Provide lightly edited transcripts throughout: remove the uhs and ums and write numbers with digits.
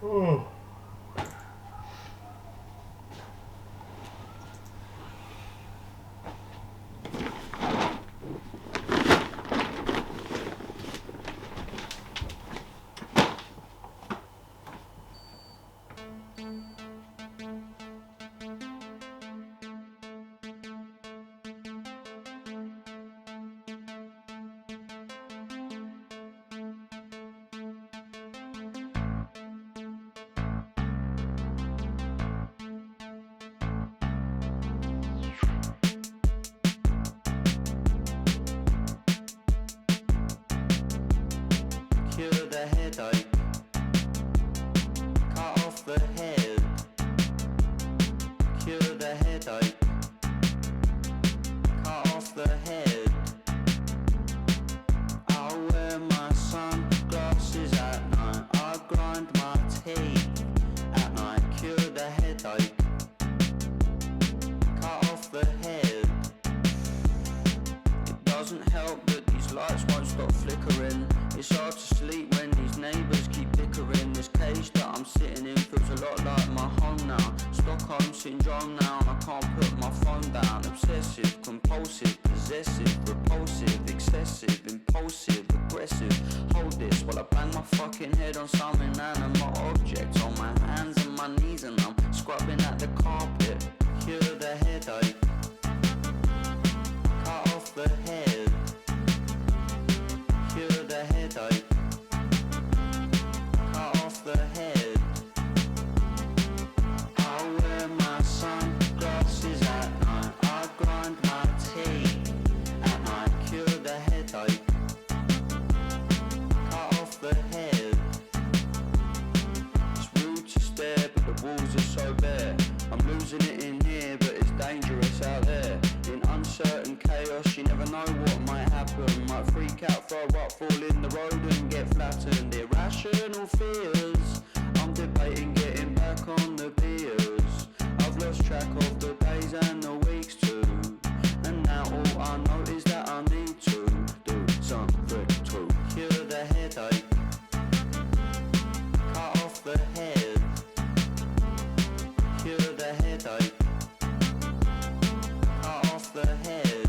Oh. Cure the headache, cut off the head. Cure the headache, cut off the head. I wear my sunglasses at night, I grind my teeth at night. Cure the headache, cut off the head. It doesn't help that these lights won't stop flickering. It's hard to sleep when these neighbours keep bickering. This cage that I'm sitting in feels a lot like my home now. Stockholm syndrome now, and I can't put my phone down. Obsessive, compulsive, possessive, repulsive, excessive, impulsive, aggressive. Hold this while I bang my fucking head on some inanimate object. On my hands and my knees and I'm scrubbing at the carpet. Cure the headache, cut off the head. Cure the headache, cut off the head. I wear my sunglasses at night, I grind my teeth at night. Cure the headache, cut off the head. It's rude to stare but the walls are so bare. I'm losing it in here but it's dangerous out there. In uncertain chaos you never know what might happen. Might freak out, throw up, fall in the road and get flattened. Irrational fears, I'm debating getting back on the beers. I've lost track of the days and the weeks too, and now all I know is that I need to do something to cure the headache, cut off the head. Cure the headache, cut off the head.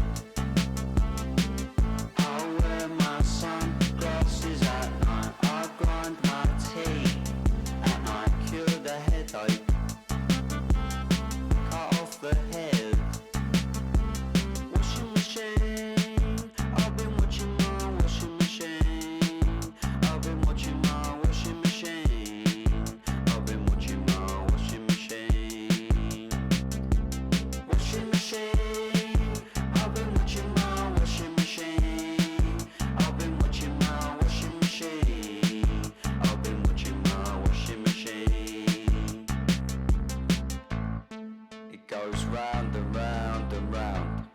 I wear my sunglasses at night, I grind my teeth at night. Cure the headache, cut off the head. Washing machine, I've been watching my washing machine. I've been watching my washing machine. I've been watching my washing machine. Washing machine, I've been watching my washing machine. I've been watching my washing machine. I've been watching my washing machine. It goes round and round and round.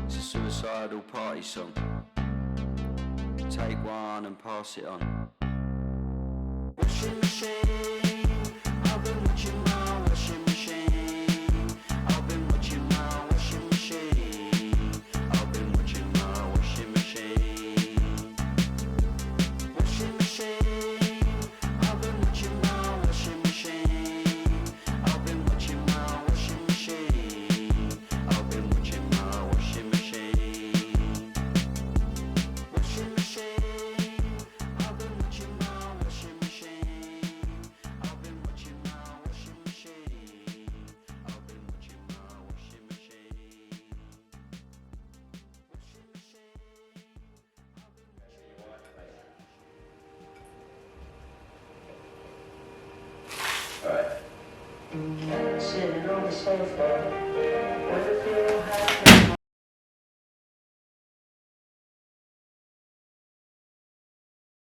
It's a suicidal party song. Take one and pass it on. Washing machine, I've been watching my washing machine. I've been watching my washing machine. I've been watching my washing machine. Washing machine, I've been watching my washing machine. I've been watching my washing machine. I've been watching my washing machine. Washing machine, I've been watching my washing machine. I've been watching my washing machine. I've been watching my washing machine. Washing machine, I've been watching. Sitting on the sofa with a few